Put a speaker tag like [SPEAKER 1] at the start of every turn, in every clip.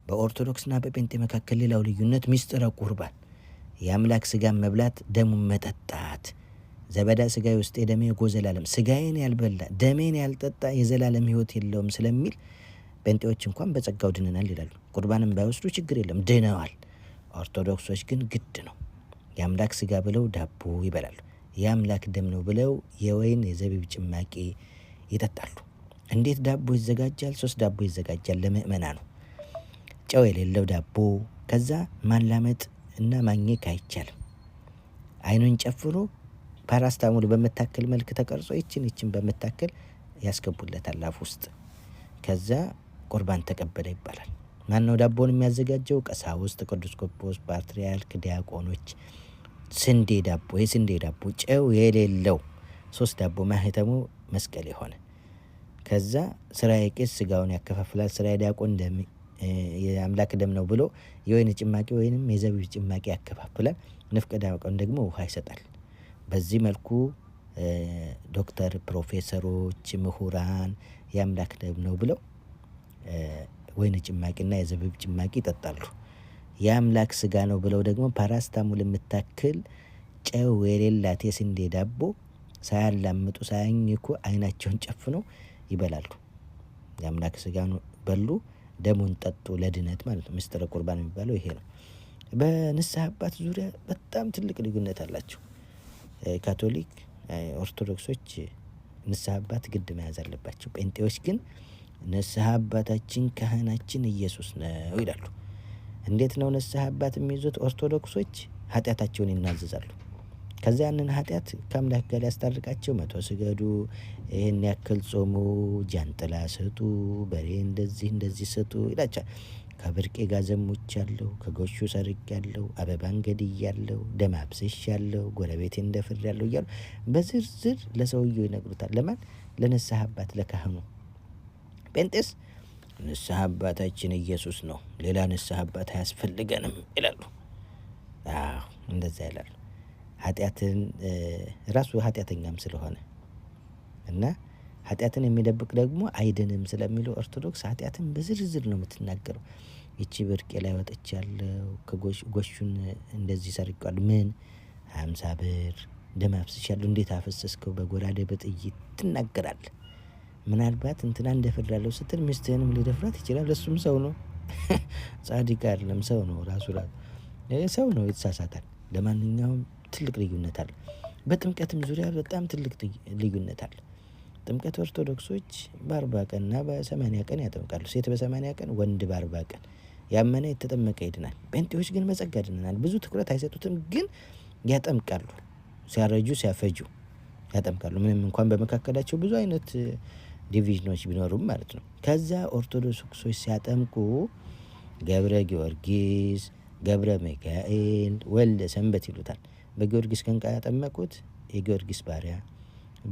[SPEAKER 1] በኦርቶዶክስና በጴንጤ መካከል ሌላው ልዩነት ምስጢረ ቁርባን፣ የአምላክ ስጋን መብላት ደሙን መጠጣት። ዘበዳ ስጋዬ ውስጥ ደሜ ጎዘላለም፣ ስጋዬን ያልበላ ደሜን ያልጠጣ የዘላለም ሕይወት የለውም ስለሚል ጴንጤዎች እንኳን በጸጋው ድነናል ይላሉ። ቁርባንም ባይወስዱ ችግር የለም ድነዋል። ኦርቶዶክሶች ግን ግድ ነው። የአምላክ ስጋ ብለው ዳቦ ይበላሉ። የአምላክ ደም ነው ብለው የወይን የዘቢብ ጭማቂ ይጠጣሉ። እንዴት ዳቦ ይዘጋጃል? 3 ዳቦ ይዘጋጃል ለምእመናኑ። ጨው የሌለው ዳቦ። ከዛ ማላመጥ እና ማኘክ አይቻልም። አይኑን ጨፍኖ ፓራስታሙል በመታከል መልክ ተቀርጾ ይችን በመታከል ያስገቡለታል አፍ ውስጥ። ከዛ ቁርባን ተቀበለ ይባላል። ማነው ዳቦን የሚያዘጋጀው? ቀሳውስት፣ ቅዱስ ቆጶስ፣ ፓትርያርክ፣ ዲያቆኖች። ስንዴ ዳቦ፣ የስንዴ ዳቦ ጨው የሌለው 3 ዳቦ ማህተሙ መስቀል የሆነ። ከዛ ስራዬ ቄስ ስጋውን ያከፋፍላል፣ ስራዬ ዲያቆን የአምላክ ደም ነው ብሎ የወይን ጭማቂ ወይንም የዘቢብ ጭማቂ ያከፋፍላል። ንፍቀ ዲያቆን ደግሞ ውሃ ይሰጣል። በዚህ መልኩ ዶክተር፣ ፕሮፌሰሮች፣ ምሁራን የአምላክ ደም ነው ብለው ወይን ጭማቂና የዘቢብ ጭማቂ ይጠጣሉ። የአምላክ ስጋ ነው ብለው ደግሞ ፓራስታሙል የምታክል ጨው የሌላት የስንዴ ዳቦ ሳያላምጡ ሳያኝኩ አይናቸውን ጨፍነው ይበላሉ። የአምላክ ስጋ በሉ፣ ደሙን ጠጡ ለድነት ማለት ነው። ምስጢረ ቁርባን የሚባለው ይሄ ነው። በንስሐ አባት ዙሪያ በጣም ትልቅ ልዩነት አላቸው። ካቶሊክ፣ ኦርቶዶክሶች ንስሐ አባት ግድ መያዝ አለባቸው። ጴንጤዎች ግን ንስሐ አባታችን ካህናችን ኢየሱስ ነው ይላሉ። እንዴት ነው ንስሐ አባት የሚይዙት? ኦርቶዶክሶች ኃጢአታቸውን ይናዘዛሉ። ከዛ ያንን ኃጢአት ከአምላክ ጋር ያስታርቃቸው 100 ስገዱ፣ ይህን ያክል ጾሙ፣ ጃንጥላ ስጡ፣ በሬ እንደዚህ ስጡ ይላቸዋል። ከብርቄ ጋር ዘሙቻለሁ፣ ከጎሹ ሰርቄያለሁ፣ አበባን ገድያለሁ፣ ደም አፍስሻለሁ፣ ጎረቤቴን ደፍሬያለሁ እያሉ በዝርዝር ለሰውየው ይነግሩታል። ለማን? ለንስሐ አባት ለካህኑ። ጴንጤስ ንስሐ አባታችን ኢየሱስ ነው፣ ሌላ ንስሐ አባት አያስፈልገንም ይላሉ። አዎ እንደዛ ይላሉ። ኃጢአትን ራሱ ኃጢአተኛም ስለሆነ እና ኃጢአትን የሚደብቅ ደግሞ አይድንም ስለሚሉ ኦርቶዶክስ ኃጢአትን በዝርዝር ነው የምትናገረው። ይቺ ብርቄ ላይ ወጥቻለሁ፣ ከጎሹን እንደዚህ ሰርቄዋለሁ፣ ምን 50 ብር ደም አፍስሻለሁ፣ እንዴት አፈሰስከው? በጎራዴ በጥይት ትናገራለህ። ምናልባት እንትና እንደፈራለሁ ስትል ሚስትህንም ሊደፍራት ይችላል። እሱም ሰው ነው፣ ጻድቅ አይደለም፣ ሰው ነው። ራሱ ሰው ነው፣ ይተሳሳታል። ለማንኛውም ትልቅ ልዩነት አለ። በጥምቀትም ዙሪያ በጣም ትልቅ ልዩነት አለ። ጥምቀት ኦርቶዶክሶች በ40 ቀንና በ80 ቀን ያጠምቃሉ። ሴት በ80 ቀን፣ ወንድ በ40 ቀን። ያመነ የተጠመቀ ይድናል። ጴንጤዎች ግን በጸጋ ድነናል። ብዙ ትኩረት አይሰጡትም፣ ግን ያጠምቃሉ። ሲያረጁ ሲያፈጁ ያጠምቃሉ። ምንም እንኳን በመካከላቸው ብዙ አይነት ዲቪዥኖች ቢኖሩም ማለት ነው። ከዛ ኦርቶዶክሶች ሲያጠምቁ ገብረ ጊዮርጊስ፣ ገብረ ሚካኤል፣ ወልደ ሰንበት ይሉታል። በጊዮርጊስ ቀን ያጠመቁት የጊዮርጊስ ባሪያ፣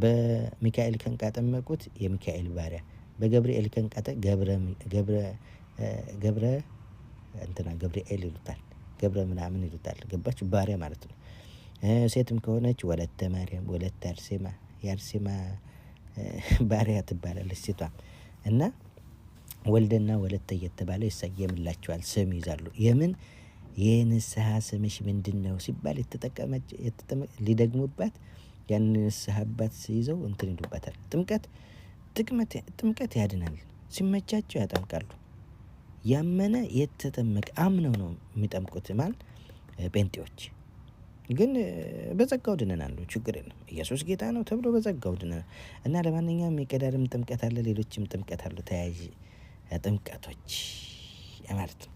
[SPEAKER 1] በሚካኤል ቀን ያጠመቁት የሚካኤል ባሪያ፣ በገብርኤል ቀን ገብርኤል ይሉታል። ገብረ ምናምን ይሉታል። ገባችሁ? ባሪያ ማለት ነው። ሴትም ከሆነች ወለተ ማርያም፣ ወለተ አርሴማ፣ የአርሴማ ባሪያ ትባላለች ሴቷ። እና ወልደና ወለተ እየተባለ ይሰየምላቸዋል፣ ስም ይዛሉ። የምን የንስሐ ስምሽ ምንድን ነው ሲባል ሊደግሙባት ያን ንስሐ አባት ይዘው እንትን ይሉባታል። ጥምቀት ያድናል። ሲመቻቸው ያጠምቃሉ። ያመነ የተጠመቀ አምነው ነው የሚጠምቁት ማለት ጴንጤዎች ግን በጸጋው ድነናል። ችግር የለም። ኢየሱስ ጌታ ነው ተብሎ በጸጋው ድነናል። እና ለማንኛውም የቀዳርም ጥምቀት አለ፣ ሌሎችም ጥምቀት አሉ፣ ተያያዥ ጥምቀቶች ማለት ነው።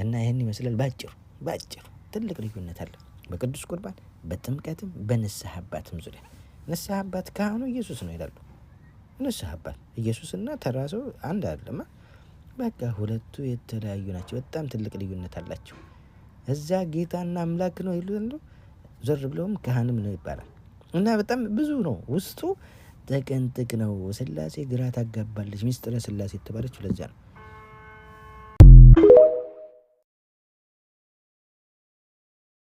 [SPEAKER 1] እና ይህን ይመስላል ባጭሩ ትልቅ ልዩነት አለ በቅዱስ ቁርባን፣ በጥምቀትም በንስሐ አባትም ዙሪያ። ንስሐ አባት ካህኑ ኢየሱስ ነው ይላሉ። ንስሐ አባት ኢየሱስና ተራሰው አንድ አይደለም። በቃ ሁለቱ የተለያዩ ናቸው። በጣም ትልቅ ልዩነት አላቸው። እዛ ጌታና አምላክ ነው ይላሉ፣ ዞር ብለውም ካህንም ነው ይባላል። እና በጣም ብዙ ነው ውስጡ፣ ጥቅንጥቅ ነው። ስላሴ ግራ ታጋባለች። ሚስጥረ ስላሴ የተባለችው ለዚያ ነው።